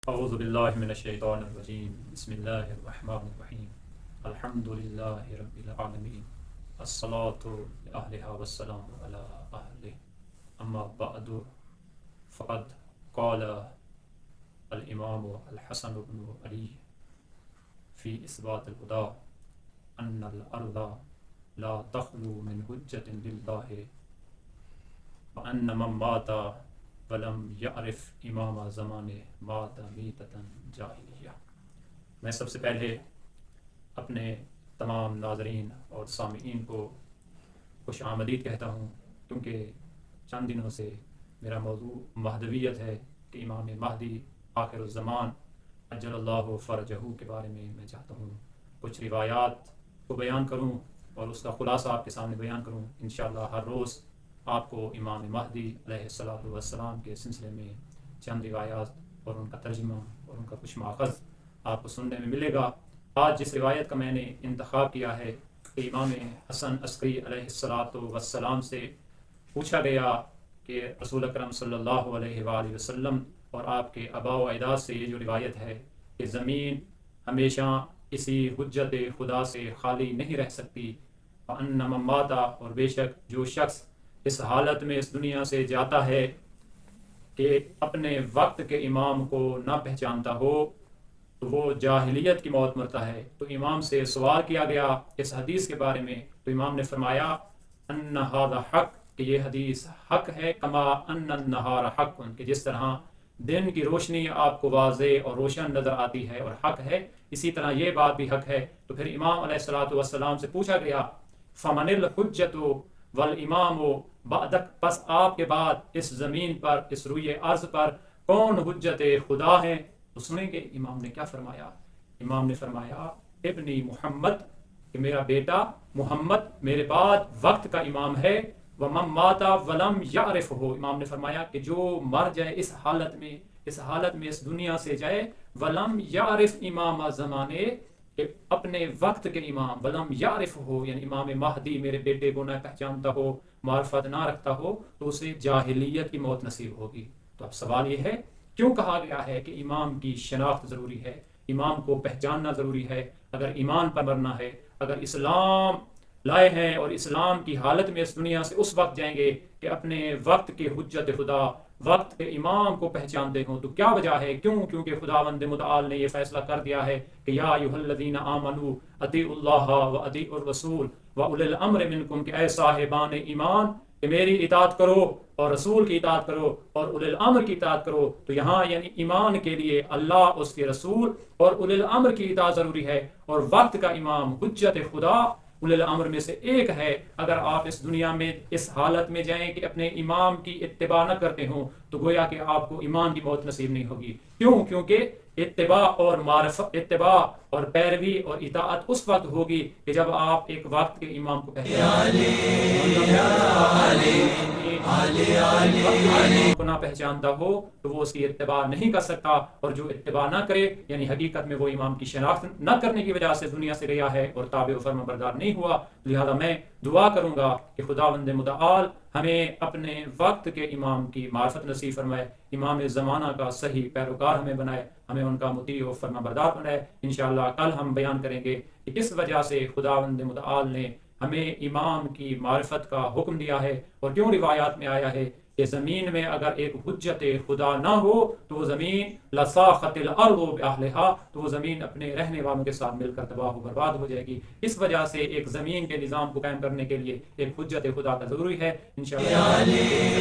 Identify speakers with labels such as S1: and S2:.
S1: اعوذ باللہ من الشیطان الرجیم بسم اللہ الرحمن الرحیم الحمد للہ رب العالمین الصلاة لأہلہا والسلام علی اہلہ اما بعد فقد قال الامام الحسن بن علی فی اثبات الہدی ان الارض لا تخلو من حجت للہ وان من مات ولم یعرف امام زمان مات میتۃ جاہلیہ۔ میں سب سے پہلے اپنے تمام ناظرین اور سامعین کو خوش آمدید کہتا ہوں، کیونکہ چند دنوں سے میرا موضوع مہدویت ہے کہ امام مہدی آخر الزمان عجل اللہ فرجہ کے بارے میں چاہتا ہوں کچھ روایات کو بیان کروں اور اس کا خلاصہ آپ کے سامنے بیان کروں۔ انشاءاللہ ہر روز آپ کو امام مہدی علیہ السلام کے سلسلے میں چند روایات اور ان کا ترجمہ اور ان کا کچھ ماخذ آپ کو سننے میں ملے گا۔ آج جس روایت کا میں نے انتخاب کیا ہے کہ امام حسن عسکری علیہ السلام سے پوچھا گیا کہ رسول اکرم صلی اللہ علیہ وآلہ وسلم اور آپ کے آباء و اجداد سے یہ جو روایت ہے کہ زمین ہمیشہ اسی حجت خدا سے خالی نہیں رہ سکتی، وَأَنَّ مَن مَاتَ، اور بے شک جو شخص اس حالت میں اس دنیا سے جاتا ہے کہ اپنے وقت کے امام کو نہ پہچانتا ہو تو وہ جاہلیت کی موت مرتا ہے۔ تو امام سے سوال کیا گیا اس حدیث کے بارے میں، تو امام نے فرمایا ان ھذا حق، کہ یہ حدیث حق ہے، کما ان النہار حق، کہ جس طرح دن کی روشنی آپ کو واضح اور روشن نظر آتی ہے اور حق ہے، اسی طرح یہ بات بھی حق ہے۔ تو پھر امام علیہ السلام سے پوچھا گیا فمن الحجۃ والامام بعدک، پس آپ کے بعد اس زمین پر، اس روئے ارض پر کون حجت خدا ہے؟ تو سنیں گے امام نے کیا فرمایا۔ امام نے فرمایا ابنی محمد، کہ میرا بیٹا محمد میرے بعد وقت کا امام ہے، ومن مات ولم یعرفہ، امام نے فرمایا کہ جو مر جائے اس حالت میں اس دنیا سے جائے، ولم یعرف امام زمانے، کہ اپنے وقت کے امام، ولم یعرف ہو یعنی امام مہدی میرے بیٹے کو نہ پہچانتا ہو، معرفت نہ رکھتا ہو، تو اسے جاہلیت کی موت نصیب ہوگی۔ تو اب سوال یہ ہے کیوں کہا گیا ہے کہ امام کی شناخت ضروری ہے، امام کو پہچاننا ضروری ہے؟ اگر ایمان پر مرنا ہے، اگر اسلام لائے ہیں اور اسلام کی حالت میں اس دنیا سے اس وقت جائیں گے کہ اپنے وقت کے حجت خدا، وقت کے امام کو پہچانتے ہوں، تو کیا وجہ ہے؟ کیونکہ خداوند متعال نے یہ فیصلہ کر دیا ہے کہ یا ایھا الذین آمنوا اطیعوا اللہ واطیعوا الرسول واولی الامر منکم، کہ اے صاحبان ایمان کہ میری اطاعت کرو اور رسول کی اطاعت کرو اور اولی الامر کی اطاعت کرو۔ تو یہاں یعنی ایمان کے لیے اللہ، اس کے رسول اور اولی الامر کی اطاعت ضروری ہے، اور وقت کا امام حجت خدا اولی الامر میں سے ایک ہے۔ اگر آپ اس دنیا میں اس حالت میں جائیں کہ اپنے امام کی اتباع نہ کرتے ہوں تو گویا کہ آپ کو ایمان کی موت نصیب نہیں ہوگی۔ کیونکہ اتباع اور معرفت، اتباع اور پیروی اور اطاعت اس وقت ہوگی کہ جب آپ ایک وقت کے امام کو کو نہ پہچانتا ہو تو وہ اس کی اتباع نہیں کر سکتا، اور جو اتباع نہ کرے یعنی حقیقت میں وہ امام کی شناخت نہ کرنے کی وجہ سے دنیا سے گیا ہے اور تابع و فرما بردار نہیں ہوا۔ لہذا میں دعا کروں گا کہ خداوند متعال ہمیں اپنے وقت کے امام کی معرفت نصیب فرمائے، امام زمانہ کا صحیح پیروکار ہمیں بنائے، ہمیں ان کا مطیع و فرما بردار بنائے۔ انشاءاللہ کل ہم بیان کریں گے کہ کس وجہ سے خداوند متعال نے ہمیں امام کی معرفت کا حکم دیا ہے، اور کیوں روایات میں آیا ہے کہ زمین میں اگر ایک حجت خدا نہ ہو تو وہ زمین لساخت الارض باہلھا، تو وہ زمین اپنے رہنے والوں کے ساتھ مل کر تباہ و برباد ہو جائے گی۔ اس وجہ سے ایک زمین کے نظام کو قائم کرنے کے لیے ایک حجت خدا کا ضروری ہے۔ انشاءاللہ